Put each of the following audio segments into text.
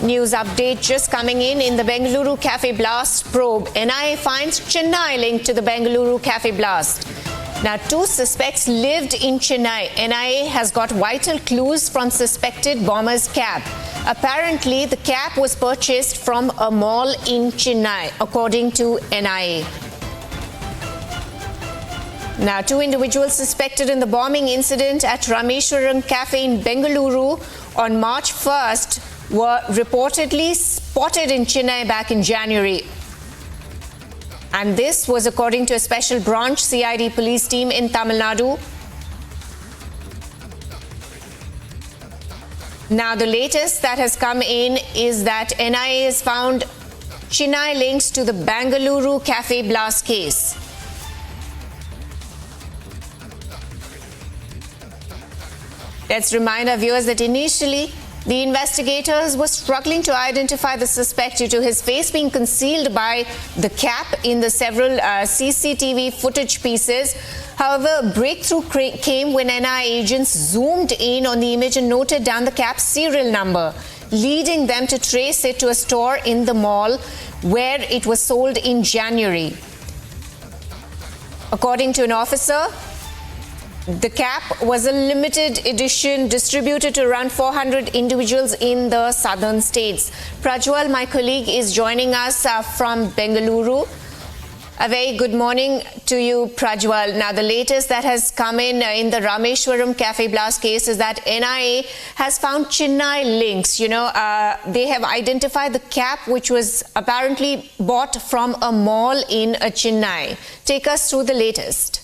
News update just coming in the Bengaluru Cafe blast probe. NIA finds Chennai linked to the Bengaluru Cafe blast. Now, 2 suspects lived in Chennai. NIA has got vital clues from suspected bomber's cab. Apparently, the cab was purchased from a mall in Chennai, according to NIA. Now, 2 individuals suspected in the bombing incident at Rameswaram Cafe in Bengaluru on March 1st were reportedly spotted in Chennai back in January. And this was according to a special branch CID police team in Tamil Nadu. Now, the latest that has come in is that NIA has found Chennai links to the Bengaluru Cafe blast case. Let's remind our viewers that initially the investigators were struggling to identify the suspect due to his face being concealed by the cap in the several CCTV footage pieces. However, a breakthrough came when NIA agents zoomed in on the image and noted down the cap's serial number, leading them to trace it to a store in the mall where it was sold in January. According to an officer, the cap was a limited edition distributed to around 400 individuals in the southern states. Prajwal, my colleague, is joining us from Bengaluru. A very good morning to you, Prajwal. Now, the latest that has come in the Rameshwaram Cafe blast case is that NIA has found Chennai links. They have identified the cap which was apparently bought from a mall in Chennai. Take us through the latest.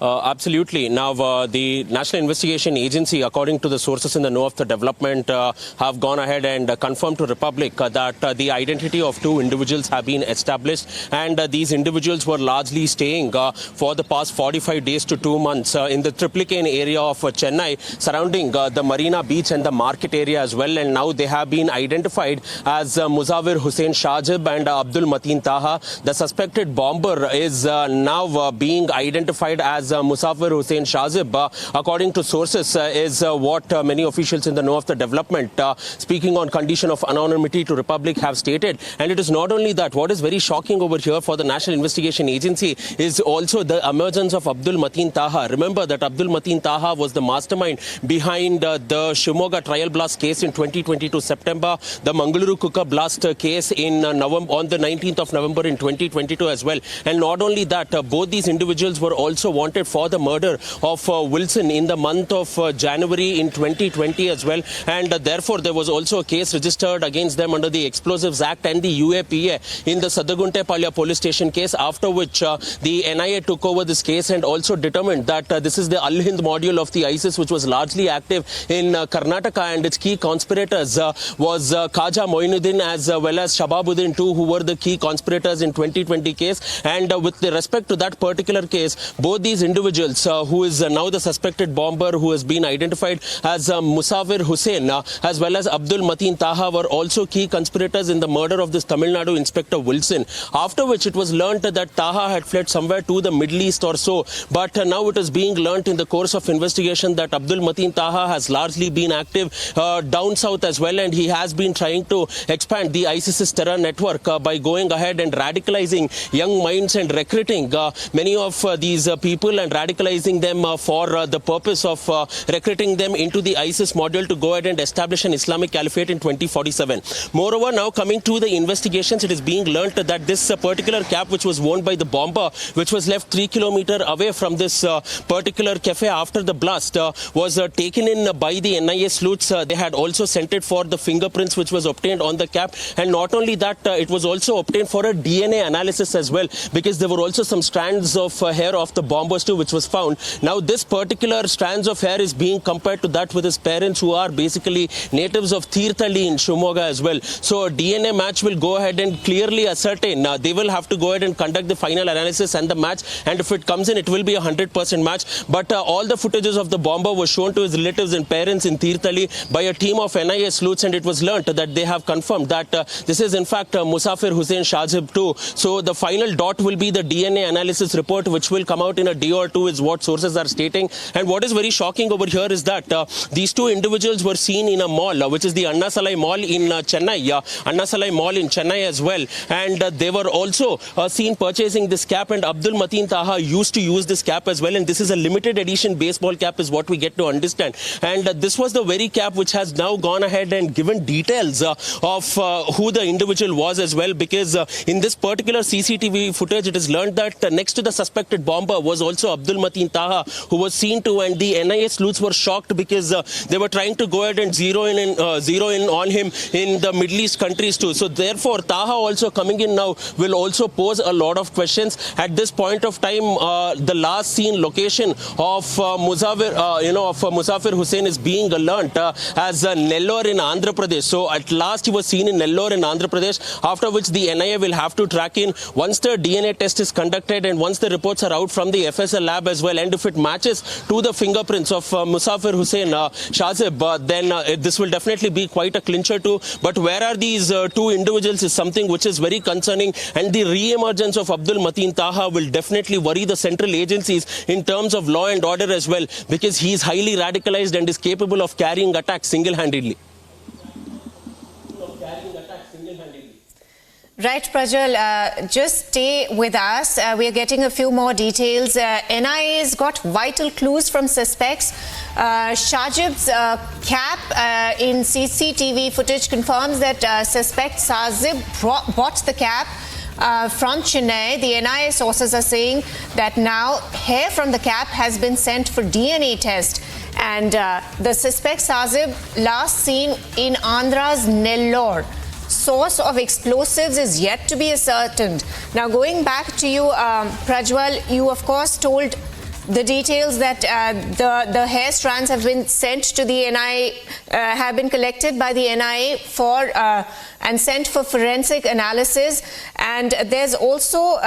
Absolutely. Now, the National Investigation Agency, according to the sources in the know of the development, have gone ahead and confirmed to Republic that the identity of 2 individuals have been established, and these individuals were largely staying for the past 45 days to 2 months in the Triplicane area of Chennai, surrounding the Marina Beach and the market area as well. And now they have been identified as Mussavir Hussain Shazib and Abdul Mateen Taha. The suspected bomber is now being identified as Mussavir Hussain Shazib, according to sources, is what many officials in the know of the development, speaking on condition of anonymity to Republic, have stated. And it is not only that. What is very shocking over here for the National Investigation Agency is also the emergence of Abdul Mateen Taha. Remember that Abdul Mateen Taha was the mastermind behind the Shimoga trial blast case in 2022 September, the Bengaluru cooker blast case in November, on the 19th of November in 2022 as well. And not only that, both these individuals were also wanted for the murder of Wilson in the month of January in 2020 as well. And therefore, there was also a case registered against them under the Explosives Act and the UAPA in the Sadaguntepalya police station case, after which the NIA took over this case and also determined that this is the Al-Hind module of the ISIS, which was largely active in Karnataka, and its key conspirators was Khaja Moinuddin as well as Shababuddin too, who were the key conspirators in 2020 case. And with respect to that particular case, both these individuals, who is now the suspected bomber, who has been identified as Mussavir Hussain, as well as Abdul Mateen Taha, were also key conspirators in the murder of this Tamil Nadu Inspector Wilson. After which it was learnt that Taha had fled somewhere to the Middle East or so. But now it is being learnt in the course of investigation that Abdul Mateen Taha has largely been active down south as well, and he has been trying to expand the ISIS's terror network by going ahead and radicalizing young minds and recruiting many of these people and radicalizing them for the purpose of recruiting them into the ISIS module to go ahead and establish an Islamic caliphate in 2047. Moreover, now coming to the investigations, it is being learnt that this particular cab, which was worn by the bomber, which was left 3 kilometers away from this particular cafe after the blast, was taken in by the NIA sleuths. They had also sent it for the fingerprints which was obtained on the cab, and not only that, it was also obtained for a DNA analysis as well, because there were also some strands of hair of the bombers too, which was found. Now, this particular strands of hair is being compared to that with his parents, who are basically natives of Tirthali in Shimoga as well. So a DNA match will go ahead and clearly ascertain. They will have to go ahead and conduct the final analysis and the match, and if it comes in, it will be a 100% match. But all the footages of the bomber was shown to his relatives and parents in Tirthali by a team of NIA sleuths, and it was learnt that they have confirmed that this is in fact Mussavir Hussain Shazib too. So the final dot will be the DNA analysis report, which will come out in a day or two is what sources are stating. And what is very shocking over here is that these two individuals were seen in a mall, which is the Anna Salai Mall in Chennai, Anna Salai Mall in Chennai as well. And they were also seen purchasing this cap, and Abdul Mateen Taha used to use this cap as well. And this is a limited edition baseball cap is what we get to understand. And this was the very cap which has now gone ahead and given details of who the individual was as well, because in this particular CCTV footage, it is learned that next to the suspected bomber was also Abdul Mateen Taha, who was seen to, and the NIA sleuths were shocked because they were trying to go ahead and zero in on him in the Middle East countries too. So therefore, Taha also coming in now will also pose a lot of questions. At this point of time, the last seen location of Mussavir Hussain is being learnt as Nellore in Andhra Pradesh. So at last he was seen in Nellore in Andhra Pradesh, after which the NIA will have to track in once the DNA test is conducted and once the reports are out from the FSL lab as well, and if it matches to the fingerprints of Mussavir Hussain Shazib, then this will definitely be quite a clincher too. But where are these two individuals is something which is very concerning, and the re-emergence of Abdul Mateen Taha will definitely worry the central agencies in terms of law and order as well, because he is highly radicalized and is capable of carrying attacks single-handedly. Right, Prajwal, just stay with us. We are getting a few more details. NIA has got vital clues from suspects. Shazib's cap in CCTV footage confirms that suspect Shazib bought the cap from Chennai. The NIA sources are saying that now hair from the cap has been sent for DNA test. And the suspect Shazib last seen in Andhra's Nellore. Source of explosives is yet to be ascertained. Now, going back to you, Prajwal, you of course told the details that the hair strands have been sent to the NIA, have been collected by the NIA for and sent for forensic analysis. And there's also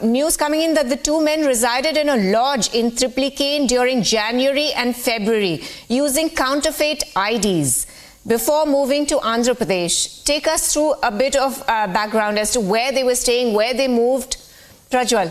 news coming in that the two men resided in a lodge in Triplicane during January and February using counterfeit IDs. Before moving to Andhra Pradesh, take us through a bit of background as to where they were staying, where they moved. Prajwal.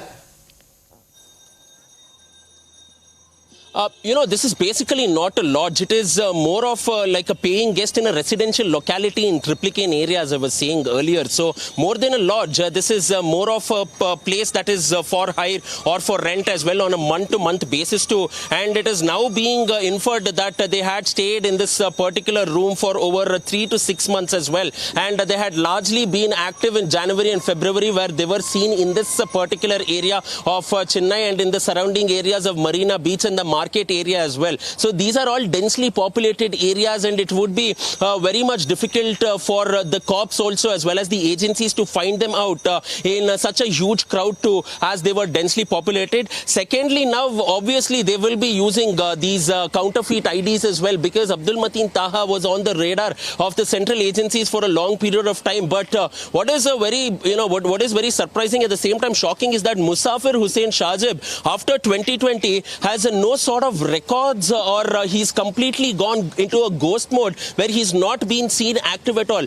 This is basically not a lodge. It is more of like a paying guest in a residential locality in Triplicane area, as I was saying earlier. So more than a lodge, this is more of a place that is for hire or for rent as well on a month-to-month basis too. And it is now being inferred that they had stayed in this particular room for over 3 to 6 months as well. And they had largely been active in January and February, where they were seen in this particular area of Chennai and in the surrounding areas of Marina Beach and the market area as well. So these are all densely populated areas, and it would be very much difficult for the cops also as well as the agencies to find them out in such a huge crowd too, as they were densely populated. Secondly, now obviously they will be using these counterfeit IDs as well, because Abdul Mateen Taha was on the radar of the central agencies for a long period of time. But what is very surprising, at the same time shocking, is that Mussavir Hussain Shazib, after 2020, has no sort of records, or he's completely gone into a ghost mode where he's not been seen active at all.